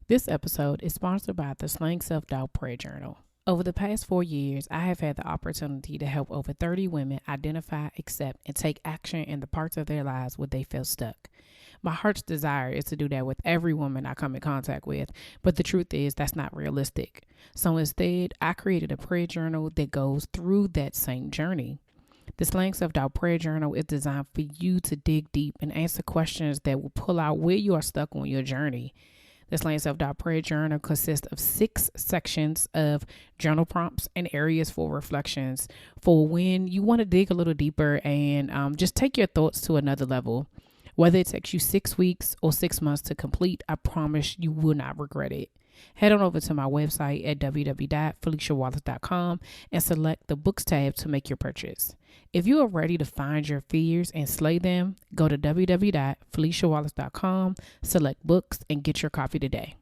This episode is sponsored by the Slang Self-Doubt Prayer Journal. Over the past 4 years, I have had the opportunity to help over 30 women identify, accept, and take action in the parts of their lives where they feel stuck. My heart's desire is to do that with every woman I come in contact with, but the truth is that's not realistic. So instead, I created a prayer journal that goes through that same journey. The Slang Self-Doubt Prayer Journal is designed for you to dig deep and answer questions that will pull out where you are stuck on your journey. The Slang Self-Doubt Prayer Journal consists of 6 sections of journal prompts and areas for reflections for when you want to dig a little deeper and just take your thoughts to another level. Whether it takes you 6 weeks or 6 months to complete, I promise you will not regret it. Head on over to my website at www.feliciawallace.com and select the books tab to make your purchase. If you are ready to find your fears and slay them, go to www.feliciawallace.com, select books, and get your copy today.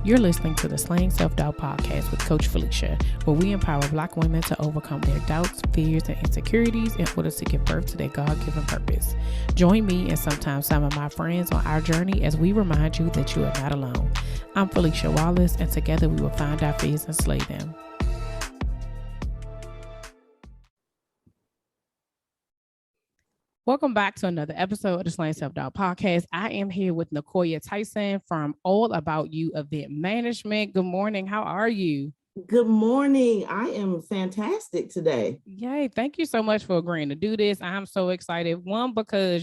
You're listening to the Slang Self-Doubt Podcast with Coach Felicia, where we empower Black women to overcome their doubts, fears, and insecurities in order to give birth to their God-given purpose. Join me and sometimes some of my friends on our journey as we remind you that you are not alone. I'm Felicia Wallace, and together we will find our fears and slay them. Welcome back to another episode of the Slang Self-Doubt Podcast. I am here with Necoya Tyson from All About You Event Management. Good morning. How are you? Good morning. I am fantastic today. Yay. Thank you so much for agreeing to do this. I'm so excited. One, because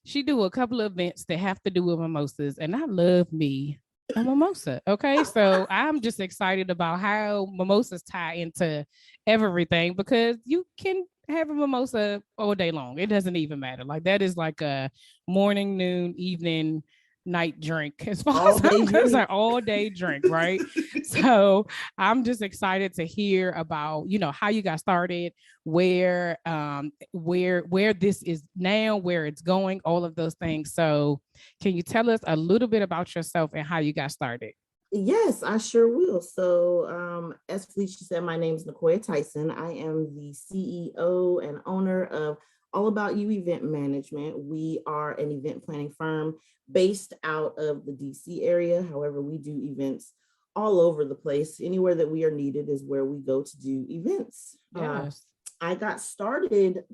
she do a couple of events that have to do with mimosas, and I love me a mimosa. Okay. So I'm just excited about how mimosas tie into everything, because you can have a mimosa all day long. It doesn't even matter. Like, that is like a morning, noon, evening, night drink, as far as I'm concerned, all day drink, right? So I'm just excited to hear about, how you got started, where this is now, where it's going, all of those things. So can you tell us a little bit about yourself and how you got started? Yes, I sure will. So, as Felicia said, my name is Necoya Tyson. I am the CEO and owner of All About You Event Management. We are an event planning firm based out of the DC area. However, we do events all over the place. Anywhere that we are needed is where we go to do events. Yes. I got started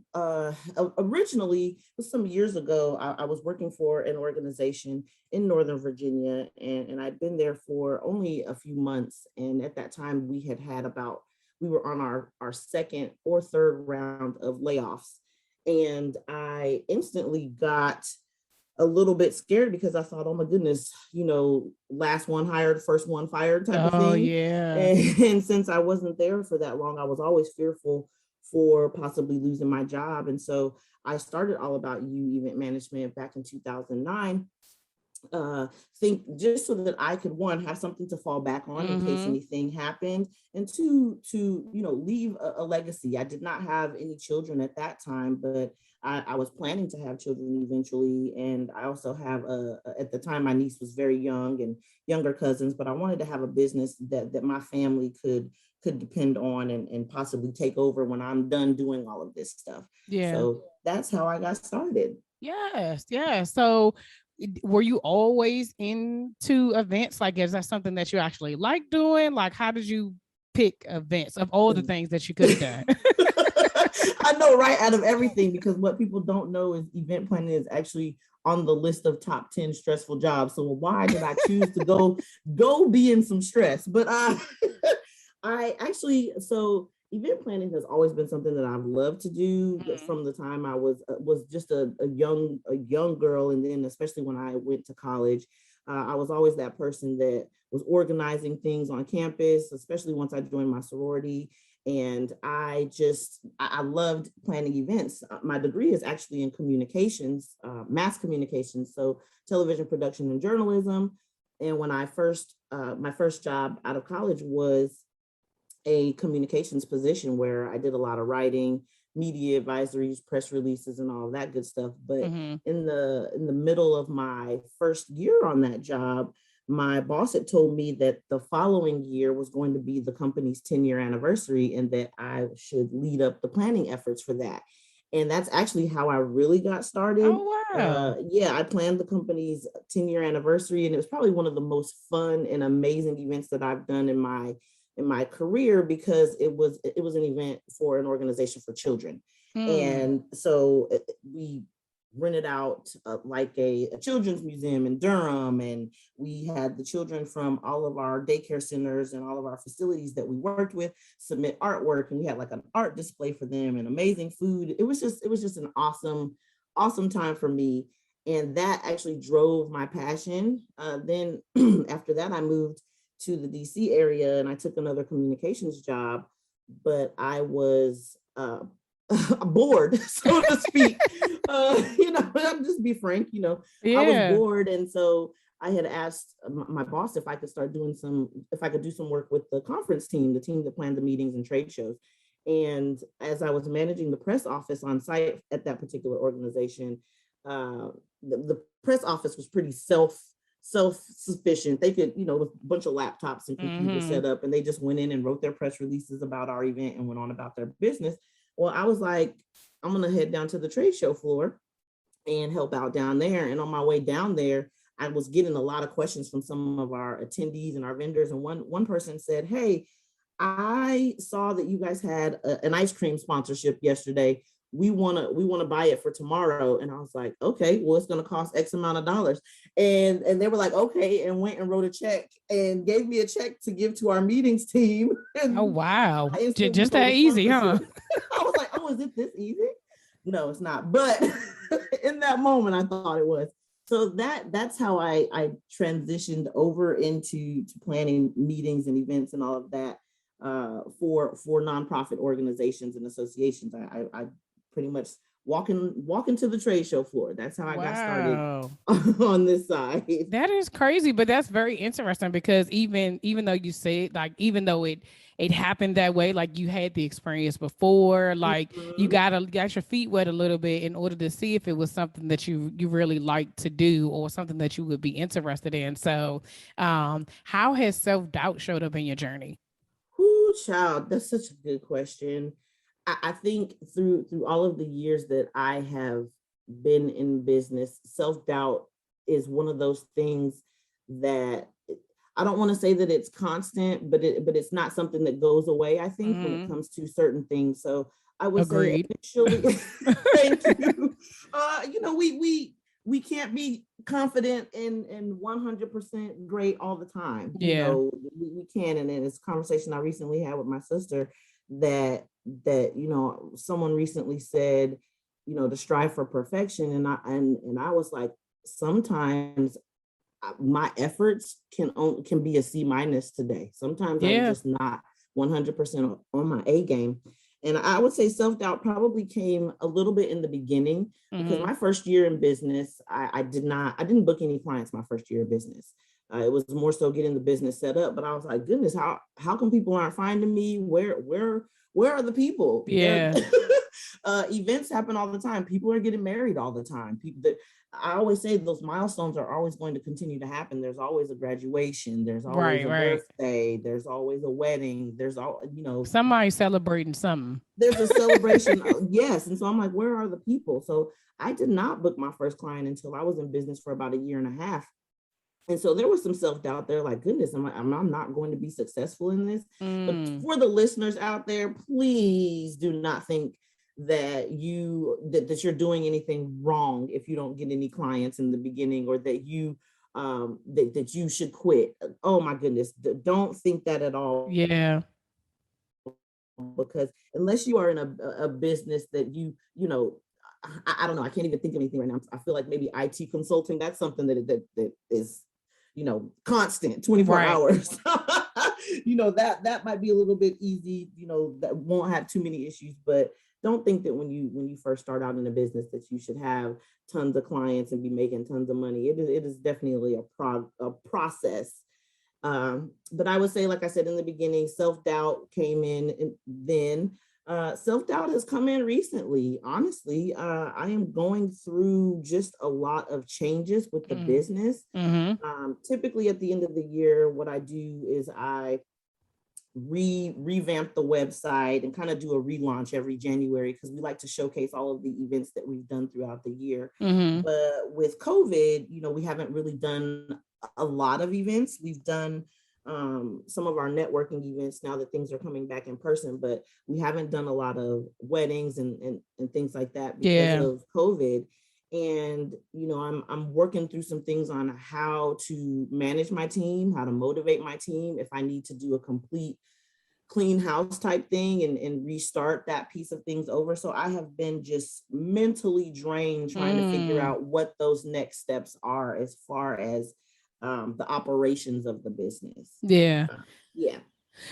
originally some years ago. I was working for an organization in Northern Virginia, and I'd been there for only a few months. And at that time, we were on our second or third round of layoffs. And I instantly got a little bit scared because I thought, oh my goodness, last one hired, first one fired type of thing. Oh, yeah. And since I wasn't there for that long, I was always fearful for possibly losing my job. And so I started All About You Event Management back in 2009. Think just so that I could, one, have something to fall back on in case anything happened, and two, to leave a legacy. I did not have any children at that time, but I was planning to have children eventually. And I also have at the time, my niece was very young and younger cousins, but I wanted to have a business that my family could depend on and possibly take over when I'm done doing all of this stuff. Yeah. So that's how I got started. Yes. Yeah. So were you always into events? Like, is that something that you actually like doing? Like, how did you pick events of all the things that you could have done? I know, right? Out of everything, because what people don't know is event planning is actually on the list of top 10 stressful jobs. So why did I choose to go be in some stress? But I actually, so event planning has always been something that I've loved to do from the time I was just a young girl. And then especially when I went to college, I was always that person that was organizing things on campus, especially once I joined my sorority. And I loved planning events. My degree is actually in communications, mass communications, so television production and journalism. And when I my first job out of college was a communications position where I did a lot of writing, media advisories, press releases, and all of that good stuff. But in the middle of my first year on that job, my boss had told me that the following year was going to be the company's 10-year anniversary and that I should lead up the planning efforts for that. And that's actually how I really got started. Oh, wow. Yeah, I planned the company's 10-year anniversary, and it was probably one of the most fun and amazing events that I've done in my career, because it was an event for an organization for children. And so we rented out like a children's museum in Durham, and we had the children from all of our daycare centers and all of our facilities that we worked with submit artwork, and we had like an art display for them and amazing food. It was just an awesome time for me, and that actually drove my passion. Then after that, I moved to the DC area and I took another communications job, but I was bored, so to speak. I'll just be frank, I was bored. And so I had asked my boss if I could do some work with the conference team, the team that planned the meetings and trade shows. And as I was managing the press office on site at that particular organization, the press office was pretty self-sufficient. They could, with a bunch of laptops and computers set up, and they just went in and wrote their press releases about our event and went on about their business. Well, I was like, I'm going to head down to the trade show floor and help out down there. And on my way down there, I was getting a lot of questions from some of our attendees and our vendors. And one person said, "Hey, I saw that you guys had an ice cream sponsorship yesterday. We want to buy it for tomorrow." And I was like, "Okay, well, it's going to cost X amount of dollars." And they were like, "Okay," and went and wrote a check and gave me a check to give to our meetings team. Oh, wow. Just that that easy, huh? I was like, "Oh, is it this easy?" No, it's not. But in that moment, I thought it was. So that's how I transitioned over into planning meetings and events and all of that for nonprofit organizations and associations. I pretty much walk into the trade show floor. That's how I got started on this side. That is crazy, but that's very interesting, because even though you say it, like, even though it happened that way, like you had the experience before, like you got your feet wet a little bit in order to see if it was something that you really like to do or something that you would be interested in. So how has self-doubt showed up in your journey? Ooh, child, that's such a good question. I think through all of the years that I have been in business, self-doubt is one of those things that I don't want to say that it's constant, but it's not something that goes away, I think, when it comes to certain things. So I would Agreed. say initially, thank you. We can't be confident and 100% great all the time. Yeah. We can. And in this conversation I recently had with my sister, that someone recently said, to strive for perfection, and I was like, sometimes my efforts can be a C- today. Sometimes I'm just not 100% on my A game. And I would say self-doubt probably came a little bit in the beginning, because my first year in business, I didn't book any clients my first year of business. It was more so getting the business set up. But I was like, goodness, how come people aren't finding me? Where are the people? Yeah. Events happen all the time. People are getting married all the time. I always say those milestones are always going to continue to happen. There's always a graduation. There's always a birthday. There's always a wedding. There's somebody celebrating something. There's a celebration. Yes. And so I'm like, where are the people? So I did not book my first client until I was in business for about a year and a half. And so there was some self-doubt there, like, goodness, I'm not going to be successful in this. But for the listeners out there, please do not think that you're doing anything wrong if you don't get any clients in the beginning, or that you that you should quit. Oh my goodness, don't think that at all. Yeah. Because unless you are in a business that I don't know, I can't even think of anything right now. I feel like maybe IT consulting, that's something that is constant 24 hours. That might be a little bit easy, that won't have too many issues. But don't think that when you first start out in a business that you should have tons of clients and be making tons of money. It is definitely a process. But I would say, like I said in the beginning, self-doubt came in, and then self-doubt has come in recently. Honestly, I am going through just a lot of changes with the business. Typically at the end of the year, what I do is I revamp the website and kind of do a relaunch every January, because we like to showcase all of the events that we've done throughout the year. Mm-hmm. But with COVID, we haven't really done a lot of events. We've done some of our networking events now that things are coming back in person, but we haven't done a lot of weddings and things like that because Yeah. of COVID. And I'm working through some things on how to manage my team, how to motivate my team, if I need to do a complete clean house type thing and restart that piece of things over. So I have been just mentally drained trying to figure out what those next steps are as far as the operations of the business. Yeah. Yeah.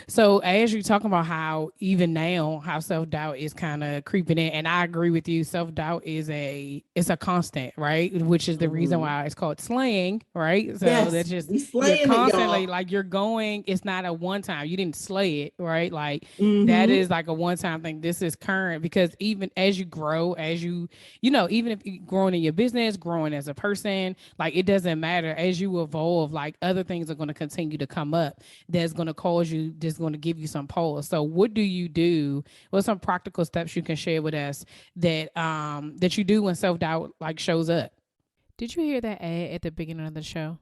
So as you're talking about how even now how self-doubt is kind of creeping in, and I agree with you, self-doubt it's a constant, right? Which is the reason Mm-hmm. why it's called slaying, right? So Yes, that's just we you're slaying it, constantly y'all. like you're going, it's not a one time. You didn't slay it, right? Like that Mm-hmm. is like a one time thing. This is current because even as you grow, as you even if you're growing in your business, growing as a person, like it doesn't matter. As you evolve, like other things are going to continue to come up that's going to cause you, just going to give you some pause. So what do you do? What some practical steps you can share with us that you do when self-doubt like shows up? Did you hear that ad at the beginning of the show?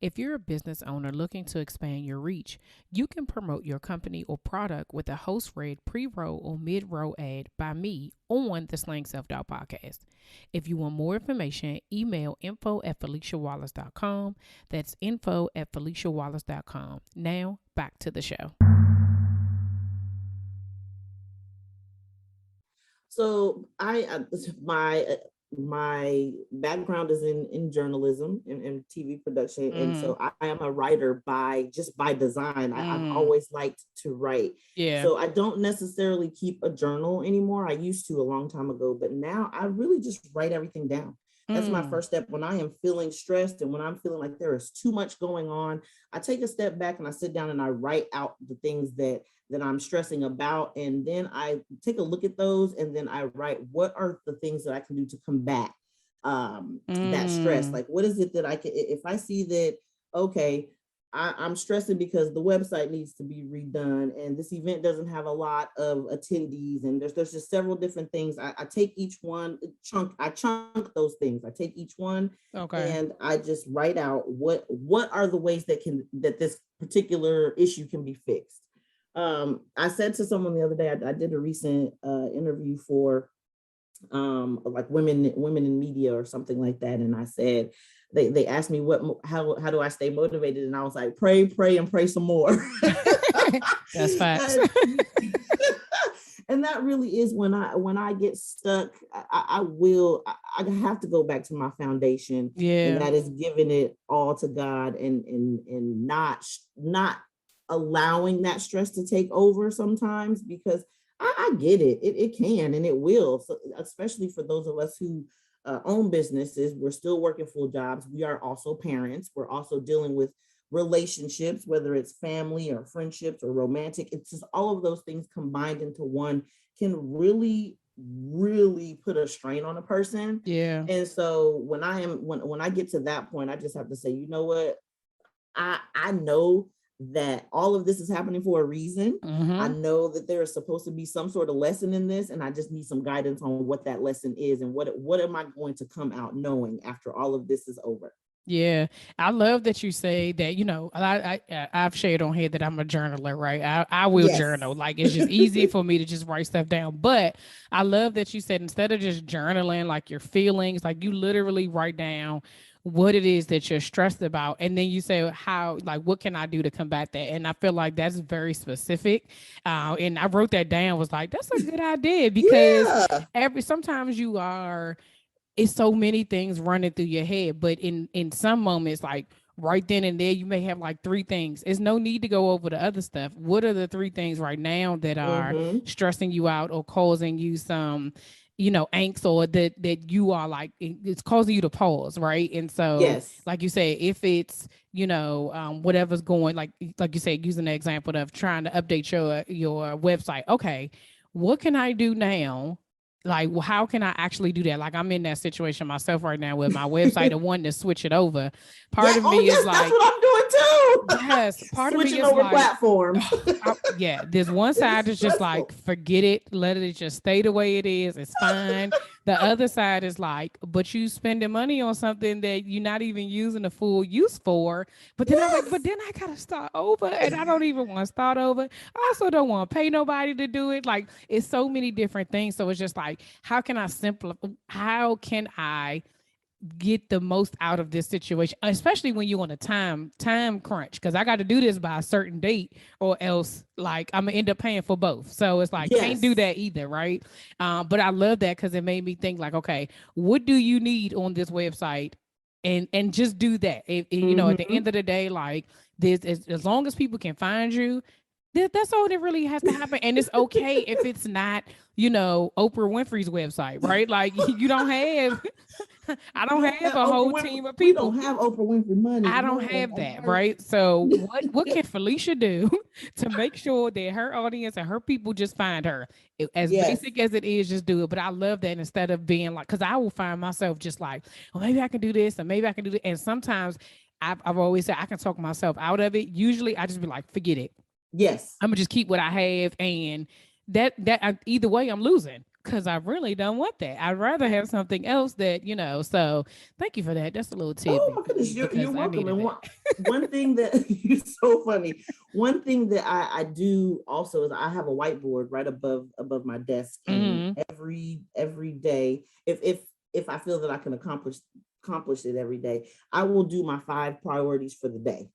If you're a business owner looking to expand your reach, you can promote your company or product with a host read pre-roll or mid-roll ad by me on the Slang Self-Doubt podcast. If you want more information, email info@FeliciaWallace.com. That's info@FeliciaWallace.com. Now, back to the show. So my background is in journalism and TV production, and so I am a writer by design. I've always liked to write. Yeah. So I don't necessarily keep a journal anymore. I used to a long time ago, but now I really just write everything down. That's my first step. When I am feeling stressed and when I'm feeling like there is too much going on, I take a step back and I sit down and I write out the things that I'm stressing about. And then I take a look at those and then I write, what are the things that I can do to combat that stress? Like, what is it that I can, if I see that, okay, I'm stressing because the website needs to be redone and this event doesn't have a lot of attendees and there's just several different things. I take each one, I chunk those things. I take each one and I just write out what are the ways that this particular issue can be fixed. I said to someone the other day, I did a recent interview for like women in media or something like that, and I said they asked me how do I stay motivated, and I was like, pray and pray some more. That's facts. And that really is when I get stuck, I have to go back to my foundation, and that is giving it all to God and not allowing that stress to take over sometimes, because I get it. It can and it will. So especially for those of us who own businesses, we're still working full jobs. We are also parents. We're also dealing with relationships, whether it's family or friendships or romantic. It's just all of those things combined into one can really put a strain on a person. Yeah. And so when I get to that point, I just have to say, you know what? I know that all of this is happening for a reason. I know that there is supposed to be some sort of lesson in this, and I just need some guidance on what that lesson is and what am I going to come out knowing after all of this is over. Yeah, I love that you say that. I've shared on here that I'm a journaler, right? I will journal. Like it's just easy for me to just write stuff down. But I love that you said instead of just journaling like your feelings, like you literally write down what it is that you're stressed about, and then you say how, like, what can I do to combat that? And I feel like that's very specific. And I wrote that down. Was like, that's a good idea because sometimes you are, it's so many things running through your head, but in some moments, like right then and there, you may have like three things. There's no need to go over the other stuff. What are the three things right now that are stressing you out or causing you some angst, or that you are like, it's causing you to pause, right? And so like you say, if it's whatever's going, like you said, using the example of trying to update your website, okay, what can I do now like, well, how can I actually do that? Like, I'm in that situation myself right now with my website and wanting to switch it over. Part Yeah. of Oh, me is yes, that's like, what I'm doing too. yes, part of me Switching is over like, platforms. yeah, there's one It's side that's just like, stressful. forget it, let it just stay the way it is. It's fine. The other side is like, but you spending money on something that you're not even using the full use for. But then I'm like, but Yes. then I gotta start over, and I don't even want to start over. I also don't want to pay nobody to do it. Like, it's so many different things. So it's just like, how can I simplify? How can I get the most out of this situation, especially when you're on a time crunch, because I got to do this by a certain date or else like I'm gonna end up paying for both. So it's like, can't do Yes. that either, right? But I love that because it made me think like, okay, what do you need on this website, and just do that. You know, at the Mm-hmm. end of the day, like, this, as long as people can find you, that's all that really has to happen. And it's okay if it's not, Oprah Winfrey's website, right? Like, you don't have, I We don't don't have have a Oprah whole Winfrey. team of We people. don't have Oprah Winfrey money. I don't No, have I'm that, sorry. right? So what can Felicia do to make sure that her audience and her people just find her? As Yes. basic as it is, just do it. But I love that, instead of being like, because I will find myself just like, well, maybe I can do this, and maybe I can do that. And sometimes I've always said I can talk myself out of it. Usually I just be like, forget it. Yes. I'm gonna just keep what I have, and either way I'm losing, because I really don't want that. I'd rather have something else that. So thank you for that. That's a little Oh tidbit my for goodness, me you're because I welcome. needed And that. one thing that you're so funny. One thing that I do also is I have a whiteboard right above my desk, and Mm-hmm. every day, if I feel that I can accomplish it every day, I will do my 5 priorities for the day.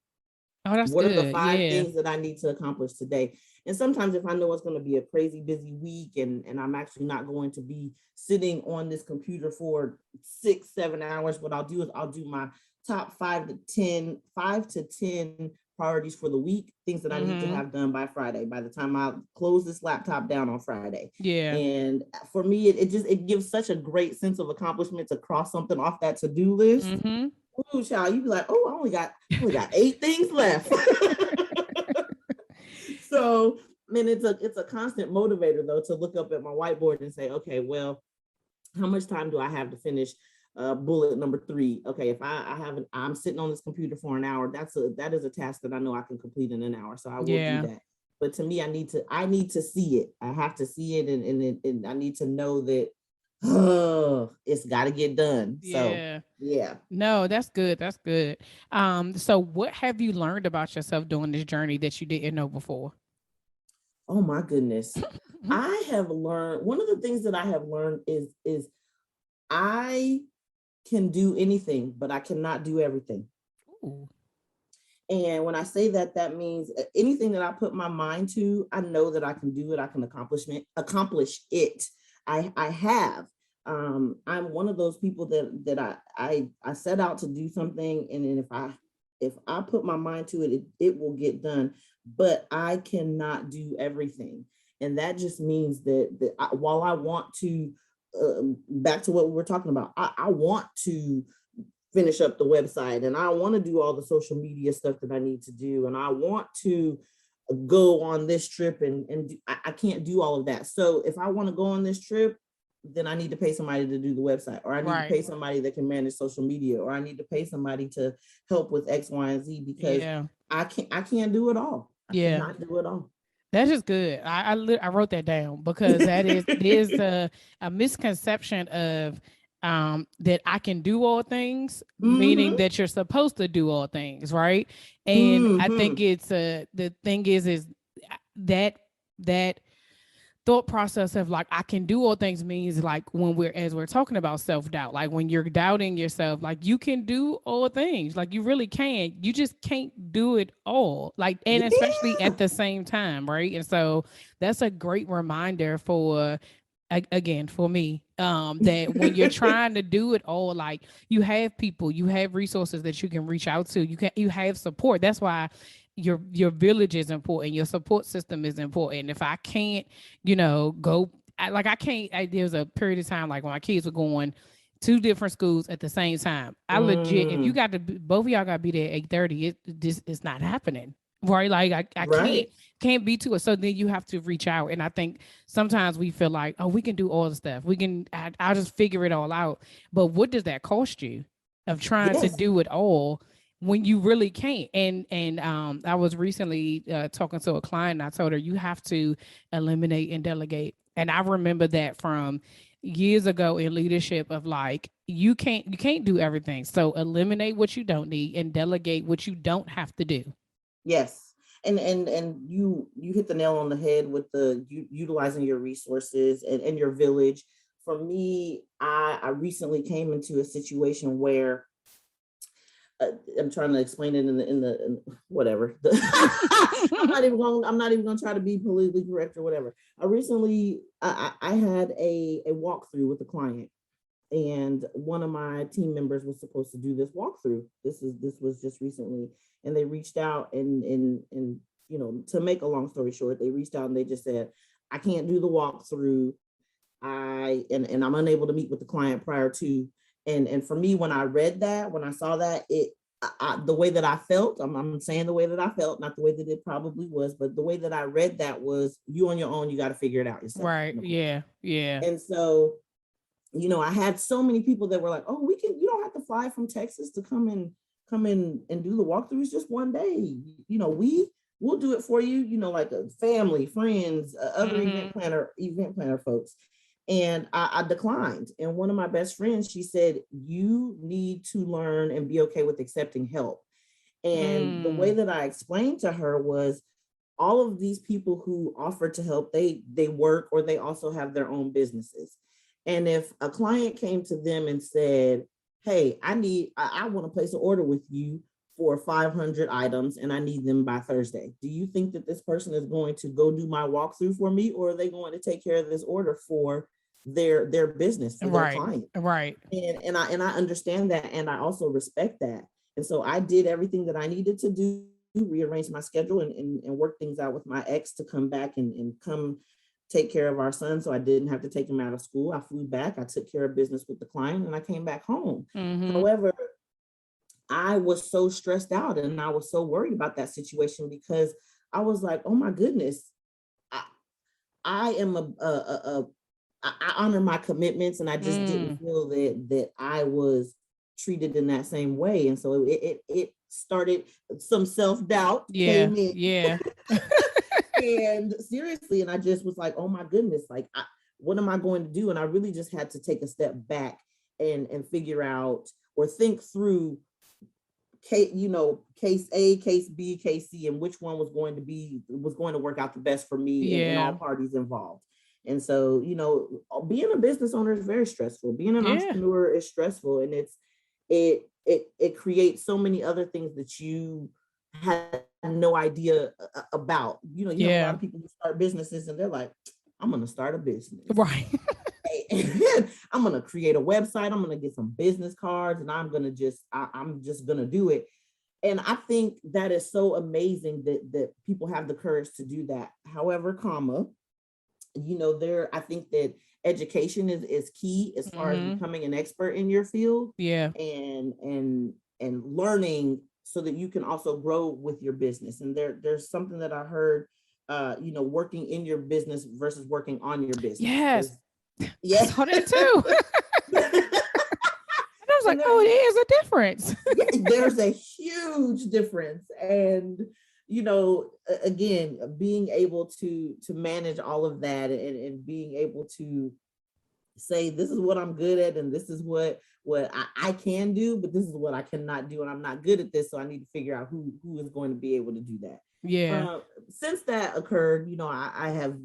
Oh, that's What are the good. 5 Yeah. things that I need to accomplish today? And sometimes if I know it's going to be a crazy busy week, and I'm actually not going to be sitting on this computer for 6, 7 hours, what I'll do is I'll do my top 5 to 10 priorities for the week, things that I need to Mm-hmm. have done by Friday, by the time I close this laptop down on Friday. Yeah. And for me, it gives such a great sense of accomplishment to cross something off that to-do list. Mm-hmm. Ooh, child, you be like, oh, I only got 8 things left. So, I mean, it's a constant motivator though to look up at my whiteboard and say, okay, well, how much time do I have to finish bullet number 3? Okay, if I haven't, I'm sitting on this computer for an hour. That is a task that I know I can complete in an hour, so I will do Yeah. that. But to me, I need to see it. I have to see it, and I need to know that, oh, it's got to get done. So Yeah. yeah. No, that's good. That's good. So what have you learned about yourself during this journey that you didn't know before? Oh my goodness. I have learned, one of the things that I have learned is I can do anything, but I cannot do everything. Ooh. And when I say that, that means anything that I put my mind to, I know that I can do it. I can accomplish it. I have. I'm one of those people that I set out to do something, and then if I put my mind to it, it will get done. But I cannot do everything, and that just means that while I want to, back to what we were talking about, I want to finish up the website, and I want to do all the social media stuff that I need to do, and I want to go on this trip, I can't do all of that. So if I want to go on this trip, then I need to pay somebody to do the website, or I need to Right. pay somebody that can manage social media, or I need to pay somebody to help with X, Y, and Z, because Yeah. I can't do it all. I Yeah. cannot do it all. That's just good. I wrote that down because there's a misconception of that I can do all things, meaning Mm-hmm. that you're supposed to do all things, right? And I think Mm-hmm. it's the thing is that that thought process of like I can do all things means like when we're talking about self-doubt, like when you're doubting yourself, like you can do all things, like you really can, you just can't do it all, like, and especially Yeah. at the same time, right? And so that's a great reminder for again for me, that when you're trying to do it all, like you have people, you have resources that you can reach out to, you have support. That's why your village is important, your support system is important. If I can't, go, I can't, there's a period of time like when my kids were going two different schools at the same time. I legit, if you Mm. got to both of y'all got to be there at 8:30, it's not happening. right? Like I Right. can't be to it. So then you have to reach out. And I think sometimes we feel like, oh, we can do all the stuff. I'll just figure it all out. But what does that cost you of trying to Yes. do it all when you really can't? And I was recently talking to a client and I told her you have to eliminate and delegate. And I remember that from years ago in leadership of like you can't do everything. So eliminate what you don't need and delegate what you don't have to do. Yes. And you hit the nail on the head with the utilizing your resources and your village. For me, I recently came into a situation where I'm trying to explain it in whatever. I'm not even gonna try to be politically correct or whatever. I had a walkthrough with a client, and one of my team members was supposed to do this walkthrough. This was just recently, and they reached out and to make a long story short, they reached out and they just said, I can't do the walkthrough. And I'm unable to meet with the client prior to. And for me, when I read that, when I saw that, the way that I felt, I'm saying the way that I felt, not the way that it probably was, but the way that I read that was, you on your own, you got to figure it out yourself. Right. Yeah. Yeah. And so, I had so many people that were like, oh, you don't have to fly from Texas to come in and do the walkthroughs just one day. We'll do it for you, like a family, friends, other event planner folks. And I declined. And one of my best friends, she said, you need to learn and be okay with accepting help. And the way that I explained to her was, all of these people who offer to help, they work or they also have their own businesses. And if a client came to them and said, hey, I want to place an order with you for 500 items and I need them by Thursday, do you think that this person is going to go do my walkthrough for me, or are they going to take care of this order for their business, for their client? Right. And I understand that, and I also respect that. And so I did everything that I needed to do, rearrange my schedule and work things out with my ex to come back and come take care of our son, so I didn't have to take him out of school. I flew back, I took care of business with the client, and I came back home. However, I was so stressed out and I was so worried about that situation, because I was like, oh my goodness, I am I honor my commitments, and I just didn't feel that I was treated in that same way. And so it started, some self-doubt came in. Yeah. And seriously, and I just was like, oh my goodness, like, what am I going to do? And I really just had to take a step back and figure out or think through case A, case B, case C, and which one was going to work out the best for me and all parties involved. And so, being a business owner is very stressful. Being an entrepreneur is stressful, and it creates so many other things that you had no idea about. You have a lot of people who start businesses and they're like, I'm going to start a business. Right. I'm going to create a website. I'm going to get some business cards, and I'm just going to do it. And I think that is so amazing that people have the courage to do that. However, I think that education is key as far as becoming an expert in your field. Yeah. And learning so that you can also grow with your business. And there's something that I heard, working in your business versus working on your business. Yes. Yes. I saw that too. And I was like, oh, there's a difference. There's a huge difference. And again, being able to manage all of that and being able to say, this is what I'm good at, and this is what I can do, but this is what I cannot do, and I'm not good at this, so I need to figure out who is going to be able to do that. Yeah. Since that occurred, I have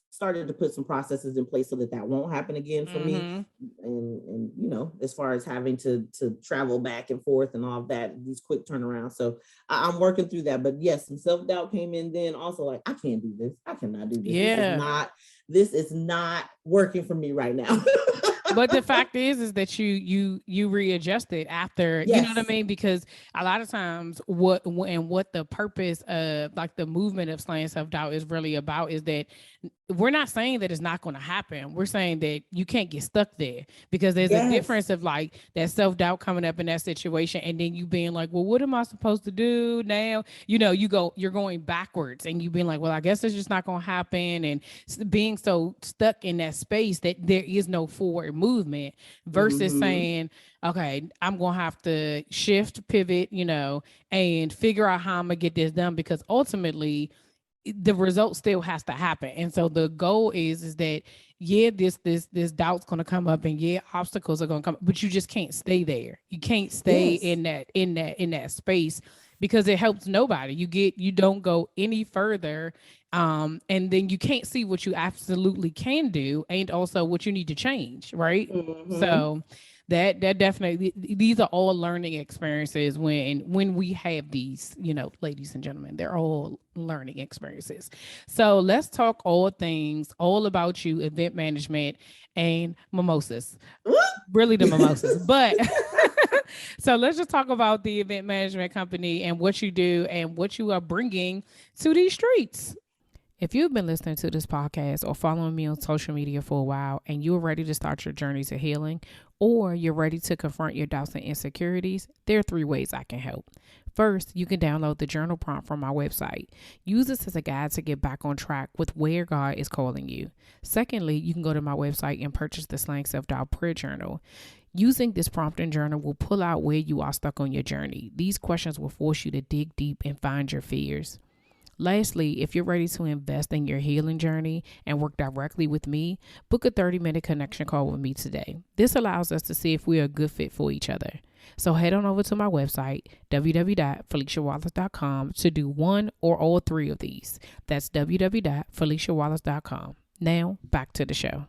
started to put some processes in place so that won't happen again for me. And as far as having to travel back and forth and all of that, these quick turnarounds. So I'm working through that. But yes, some self-doubt came in then also, like, I can't do this. I cannot do this. Yeah. This is not working for me right now. But the fact is that you readjusted after, you know what I mean? Because a lot of times what the purpose of like the movement of slaying self-doubt is really about is that we're not saying that it's not going to happen. We're saying that you can't get stuck there, because there's a Yes. difference of like that self-doubt coming up in that situation and then you being like, well, what am I supposed to do now? You're going backwards and you being like, well, I guess it's just not going to happen. And being so stuck in that space that there is no forward movement versus Mm-hmm. saying, okay, I'm going to have to shift, pivot, and figure out how I'm going to get this done, because ultimately the result still has to happen. And so the goal is that, yeah, this doubt's going to come up, and yeah, obstacles are going to come, but you just can't stay there. You can't stay Yes. in that space, because it helps nobody. You don't go any further, and then you can't see what you absolutely can do and also what you need to change, right? Mm-hmm. So that definitely, these are all learning experiences when we have these, ladies and gentlemen, they're all learning experiences. So let's talk all things, all about you, event management and mimosas. Really the mimosas. But so let's just talk about the event management company and what you do and what you are bringing to these streets. If you've been listening to this podcast or following me on social media for a while and you're ready to start your journey to healing, or you're ready to confront your doubts and insecurities, there are 3 ways I can help. First, you can download the journal prompt from my website. Use this as a guide to get back on track with where God is calling you. Secondly, you can go to my website and purchase the Slaying Self-Doubt Prayer Journal. Using this prompt and journal will pull out where you are stuck on your journey. These questions will force you to dig deep and find your fears. Lastly, if you're ready to invest in your healing journey and work directly with me, book a 30-minute connection call with me today. This allows us to see if we are a good fit for each other. So head on over to my website, www.feliciawallace.com, to do one or all 3 of these. That's www.feliciawallace.com. Now, back to the show.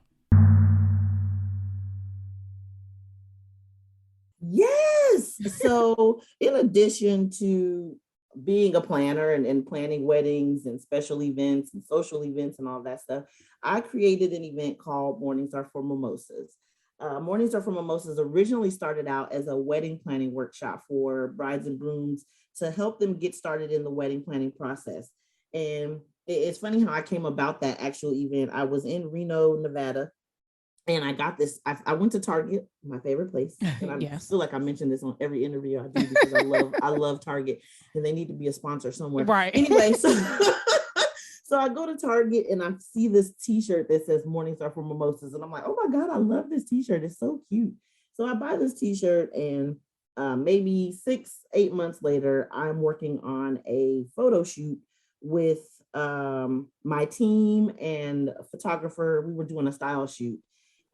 Yes. So, in addition to being a planner and planning weddings and special events and social events and all that stuff, I created an event called Mornings Are for Mimosas. Mornings Are for Mimosas originally started out as a wedding planning workshop for brides and grooms to help them get started in the wedding planning process. And it's funny how I came about that actual event. I was in Reno, Nevada, and I got this. I went to Target, my favorite place, and I Yes. feel like I mention this on every interview I do because I love Target, and they need to be a sponsor somewhere. Right. Anyway, so so I go to Target and I see this T-shirt that says "Mornings Are for Mimosas," and I'm like, oh my god, I love this T-shirt. It's so cute. So I buy this T-shirt, and maybe 6-8 months later, I'm working on a photo shoot with my team and a photographer. We were doing a style shoot,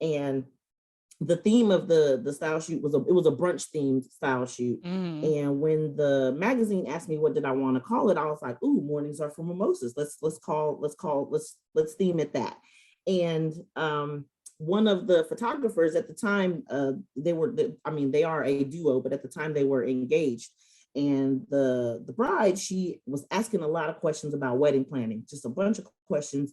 and the theme of the style shoot was it was a brunch themed style shoot. Mm. And when the magazine asked me what did I want to call it, I was like, "Ooh, Mornings Are for Mimosas. Let's theme it that." And one of the photographers at the time, they are a duo, but at the time they were engaged. And the bride, she was asking a lot of questions about wedding planning, just a bunch of questions.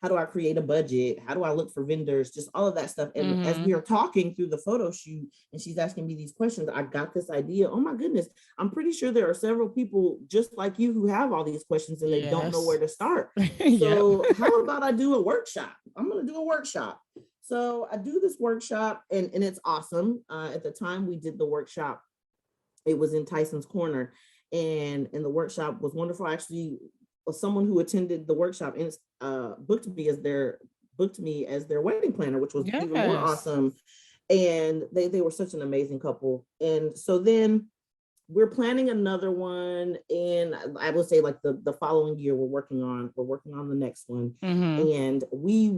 How do I create a budget? How do I look for vendors? Just all of that stuff. And as we Mm-hmm. are talking through the photo shoot and she's asking me these questions, I got this idea. Oh my goodness, I'm pretty sure there are several people just like you who have all these questions and they don't know where Yes. to start. Yep. So how about I do a workshop? I'm going to do a workshop. So I do this workshop, and it's awesome. At the time we did the workshop, it was in Tyson's Corner, and the workshop was wonderful. Actually, someone who attended the workshop and booked me as their wedding planner, which was even more Yes. awesome. And they were such an amazing couple. And so then we're planning another one, and I will say like the following year we're working on the next one. Mm-hmm. And we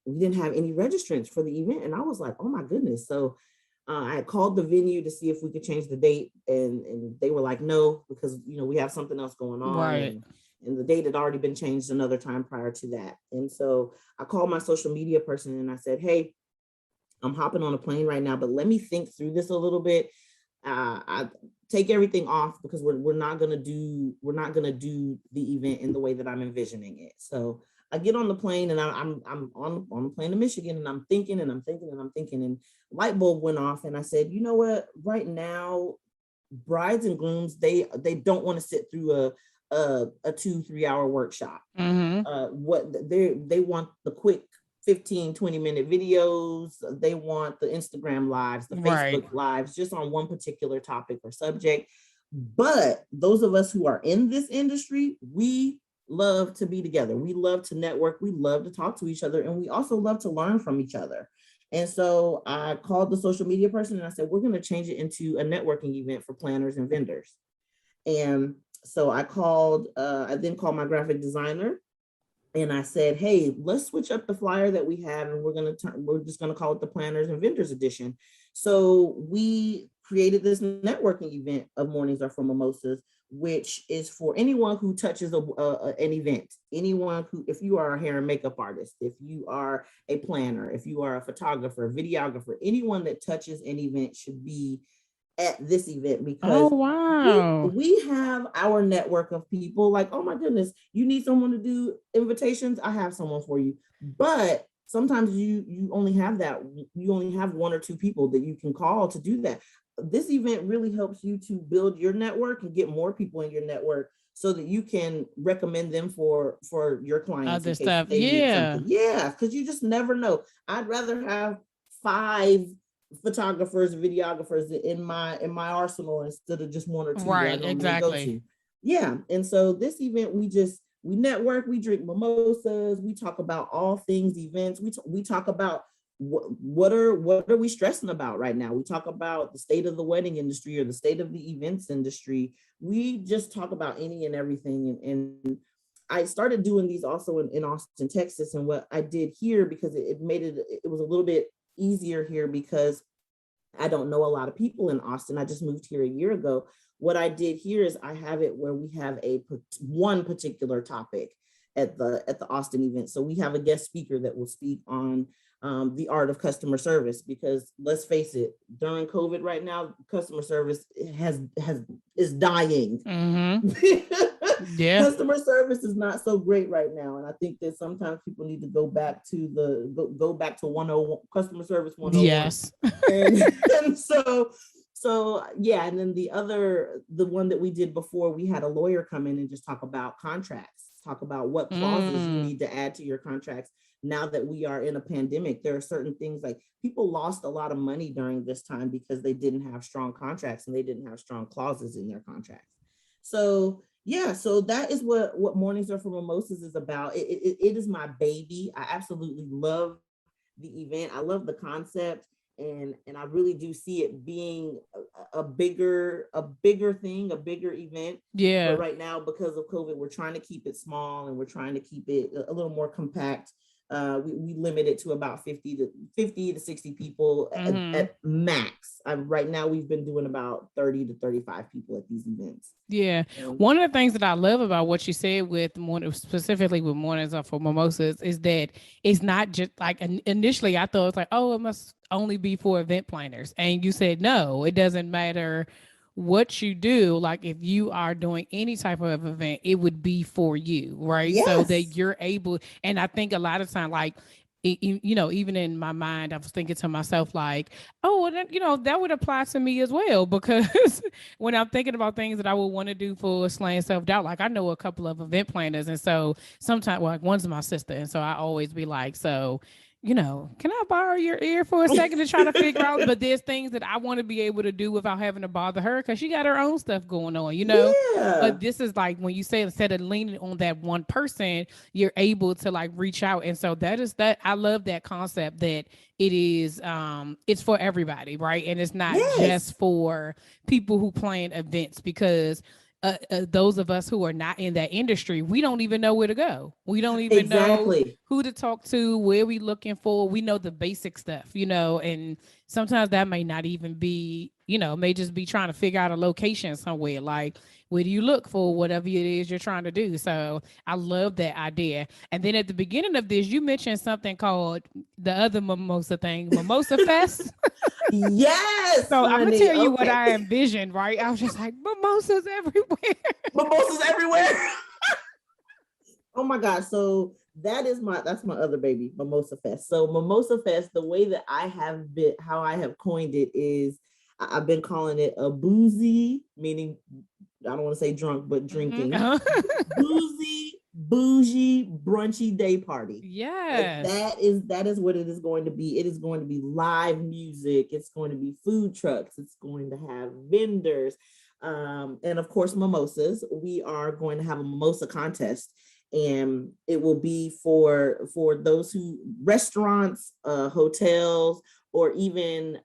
didn't have any registrants for the event, and I was like, oh my goodness. So I had called the venue to see if we could change the date, and they were like, no, because we have something else going on, Right. and the date had already been changed another time prior to that. And so I called my social media person and I said, hey, I'm hopping on a plane right now, but let me think through this a little bit. I take everything off because we're not gonna do the event in the way that I'm envisioning it. So I get on the plane, and I'm on the plane to Michigan, and I'm thinking and I'm thinking and I'm thinking, and light bulb went off, and I said, you know what? Right now, brides and grooms, they don't want to sit through a 2-3 hour workshop. Mm-hmm. What they want the quick 15-20 minute videos. They want the Instagram lives, the Right. Facebook lives, just on one particular topic or subject. But those of us who are in this industry, we love to be together. We love to network. We love to talk to each other. And we also love to learn from each other. And so I called the social media person and I said, we're going to change it into a networking event for planners and vendors. And so I then called my graphic designer and I said, hey, let's switch up the flyer that we have and we're just going to call it the Planners and Vendors Edition. So we created this networking event of Mornings Are for Mimosas, which is for anyone who touches an event. Anyone who, if you are a hair and makeup artist, if you are a planner, if you are a photographer, videographer, anyone that touches an event should be at this event, because wow, we have our network of people like, oh my goodness, you need someone to do invitations, I have someone for you. But sometimes you only have one or two people that you can call to do that. This event really helps you to build your network and get more people in your network so that you can recommend them for your clients other in case stuff, they need yeah. something. Yeah, because you just never know. I'd rather have 5 photographers, videographers in my arsenal instead of just one or two that I Right, normally go exactly. to. Yeah. And so this event, we network, we drink mimosas, we talk about all things events. We talk about what are we stressing about right now. We talk about the state of the wedding industry or the state of the events industry. We just talk about any and everything. And I started doing these also in Austin, Texas. And what I did here, because it made it was a little bit easier here because I don't know a lot of people in Austin. I just moved here a year ago. What I did here is I have it where we have one particular topic at the Austin event. So we have a guest speaker that will speak on the art of customer service, because let's face it, during COVID right now, customer service is dying. Mm-hmm. Yeah. Customer service is not so great right now, and I think that sometimes people need to go back to go back to 101, customer service 101. Yes. And so yeah. And then the one that we did before, we had a lawyer come in and just talk about contracts, talk about what clauses you need to add to your contracts. Now that we are in a pandemic, there are certain things like people lost a lot of money during this time because they didn't have strong contracts and they didn't have strong clauses in their contracts. So yeah, so that is what Mornings Are for Mimosas is about. It is my baby. I absolutely love the event. I love the concept, and I really do see it being a bigger thing, a bigger event. Yeah. But right now, because of COVID, we're trying to keep it small and we're trying to keep it a little more compact. We limit it to about 50 to 60 people at max. Right now, we've been doing about 30 to 35 people at these events. Yeah. One of the things that I love about what you said with specifically with Mornings Are for Mimosas is that it's not just like initially I thought it was like, oh, it must only be for event planners. And you said, no, it doesn't matter what you do. Like if you are doing any type of event, it would be for you, right? Yes. So that you're able, and I think a lot of time, like, even in my mind, I was thinking to myself, like, oh, well, that would apply to me as well. Because when I'm thinking about things that I would want to do for slaying self-doubt, like I know a couple of event planners. And so sometimes, well, like one's my sister. And so I always be like, so, can I borrow your ear for a second to try to figure out? But there's things that I want to be able to do without having to bother her because she got her own stuff going on, Yeah. But this is like when you say instead of leaning on that one person, you're able to like reach out. And so that I love that concept that it is it's for everybody, right? And it's not just for people who plan events, because those of us who are not in that industry, we don't even know where to go. We don't even know who to talk to, where we looking for. We know the basic stuff, and sometimes that may not even be, may just be trying to figure out a location somewhere. Like, where do you look for whatever it is you're trying to do? So I love that idea. And then at the beginning of this, you mentioned something called the other mimosa thing, Mimosa Fest. Yes. So I'm gonna tell you what I envisioned, right? I was just like, mimosas everywhere. Mimosas everywhere. Oh my God. So that's my other baby, Mimosa Fest. So Mimosa Fest, the way that how I have coined it is I've been calling it a boozy, meaning I don't want to say drunk, but Mhm. drinking, boozy, bougie, brunchy day party. Like Yes. that is what it is going to be. It is going to be live music. It's going to be food trucks. It's going to have vendors, and of course mimosas. We are going to have a mimosa contest, and it will be for those who restaurants, hotels, or even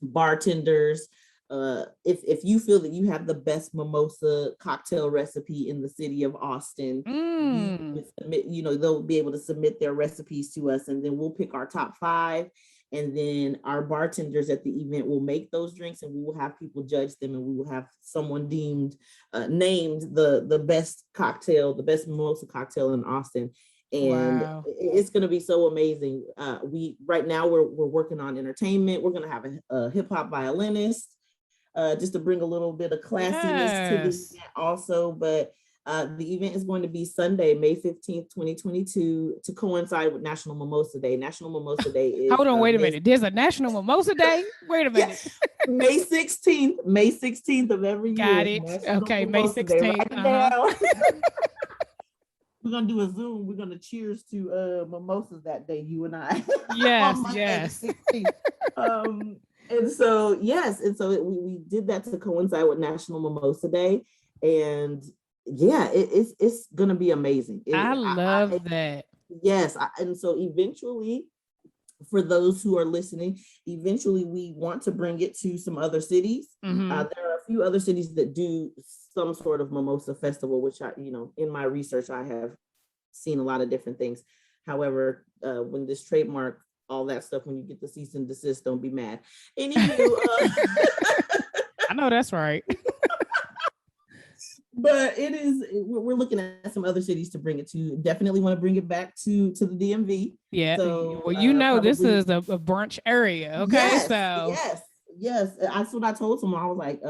bartenders. If you feel that you have the best mimosa cocktail recipe in the city of Austin, you Mm. can submit, they'll be able to submit their recipes to us, and then we'll pick our top five. And then our bartenders at the event will make those drinks, and we will have people judge them, and we will have someone named the best cocktail, the best mimosa cocktail in Austin. And Wow. it's going to be so amazing. We right now we're working on entertainment. We're going to have a hip hop violinist, just to bring a little bit of classiness to the Yes. event also. But the event is going to be Sunday, May 15th, 2022, to coincide with National Mimosa Day. National Mimosa Day is Hold on, wait a May minute. There's a National Mimosa Day? Wait a yeah, minute. May 16th, May 16th of every year Got is it. National Okay, May Mimosa Day. 16th. Write it Uh-huh. down. We're gonna do a Zoom. We're gonna cheers to mimosas that day, you and I, Yes, on Monday the yes. 16th. Um, and so yes, and so we did that to coincide with National Mimosa Day, and yeah, it's gonna be amazing. I I love that. yes, and so eventually, for those who are listening, eventually we want to bring it to some other cities. Mm-hmm. There are a few other cities that do some sort of mimosa festival, which in my research, I have seen a lot of different things. However, when this trademark, all that stuff, when you get the cease and desist, don't be mad. Anywho, I know that's right. but we're looking at some other cities to bring it to. Definitely want to bring it back to the DMV. Yeah. So Well, you know, this probably is a brunch area. Okay. yes, So, yes, yes. That's what I told someone. I was like,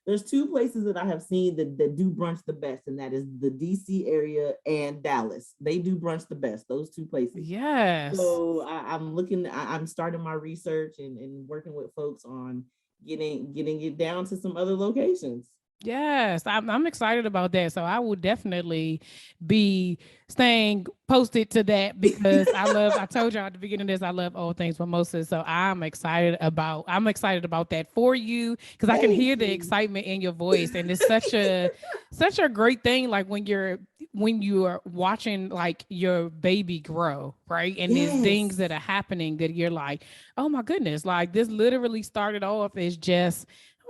there's two places that I have seen that do brunch the best, and that is the DC area and Dallas. They do brunch the best, those two places. yes. So I'm starting my research and working with folks on getting it down to some other locations. Yes, I'm excited about that. So I will definitely be staying posted to that because I told y'all at the beginning of this, I love all things mimosas. So I'm excited about that for you because I can Thank hear the you. excitement in your voice. And it's such a great thing. Like when you are watching like your baby grow, right? And there's things Yes. that are happening that you're like, oh my goodness, like this literally started off as just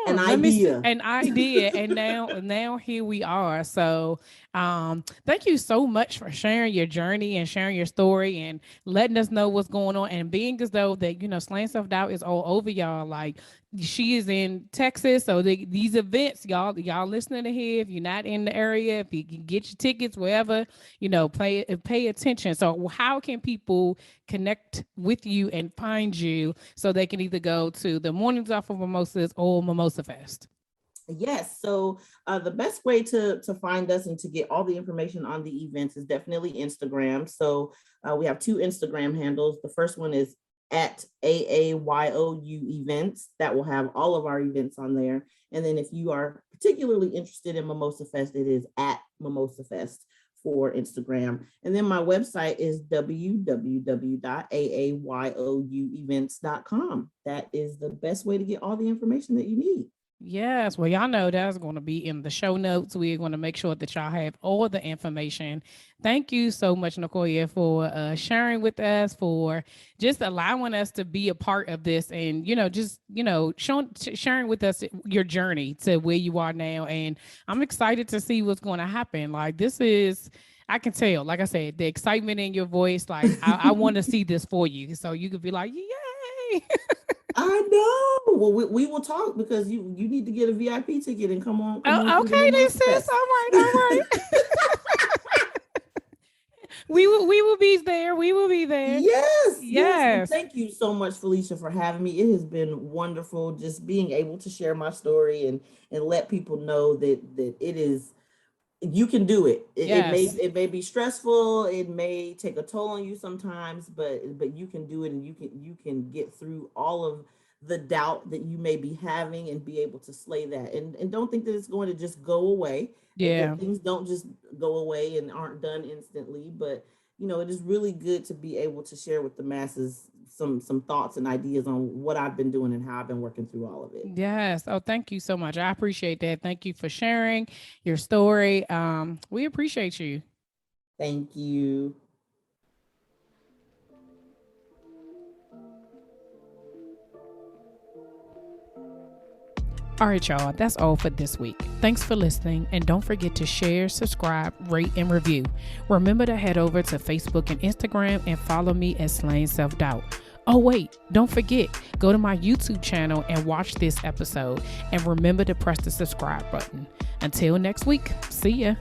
An let me see idea. an idea, and now here we are. So thank you so much for sharing your journey and sharing your story and letting us know what's going on and being as though that slaying self-doubt is all over y'all. Like she is in Texas, so these events, y'all listening to here, if you're not in the area, if you can get your tickets wherever, pay attention. So how can people connect with you and find you so they can either go to the Mornings Off of Mimosas or Mimosa Fest? Yes. So the best way to find us and to get all the information on the events is definitely Instagram. So we have two Instagram handles. The first one is at AAYOU events. That will have all of our events on there. And then if you are particularly interested in Mimosa Fest, it is at Mimosa Fest for Instagram. And then my website is www.aayouevents.com. That is the best way to get all the information that you need. Yes, well, y'all know that's going to be in the show notes. We're going to make sure that y'all have all the information. Thank you so much, Necoya, for sharing with us, for just allowing us to be a part of this, and sharing with us your journey to where you are now. And I'm excited to see what's going to happen. Like this is. I can tell, like I said, the excitement in your voice. Like I want to see this for you, so you could be like, "Yay!" I know. Well, we will talk because you need to get a VIP ticket and come on Oh, through the okay, Mimosa this is all Fest. right, all right. We will be there. We will be there. Yes, yes. And Yes. thank you so much, Felicia, for having me. It has been wonderful just being able to share my story and let people know that it is you can do it. Yes. It may be stressful, it may take a toll on you sometimes, but you can do it, and you can get through all of the doubt that you may be having and be able to slay that. And don't think that it's going to just go away. Yeah. Things don't just go away and aren't done instantly, but it is really good to be able to share with the masses some thoughts and ideas on what I've been doing and how I've been working through all of it. Yes. Oh, thank you so much. I appreciate that. Thank you for sharing your story. We appreciate you. Thank you. All right, y'all, that's all for this week. Thanks for listening, and don't forget to share, subscribe, rate, and review. Remember to head over to Facebook and Instagram and follow me at Slaying Self-Doubt. Oh, wait, don't forget, go to my YouTube channel and watch this episode, and remember to press the subscribe button. Until next week, see ya.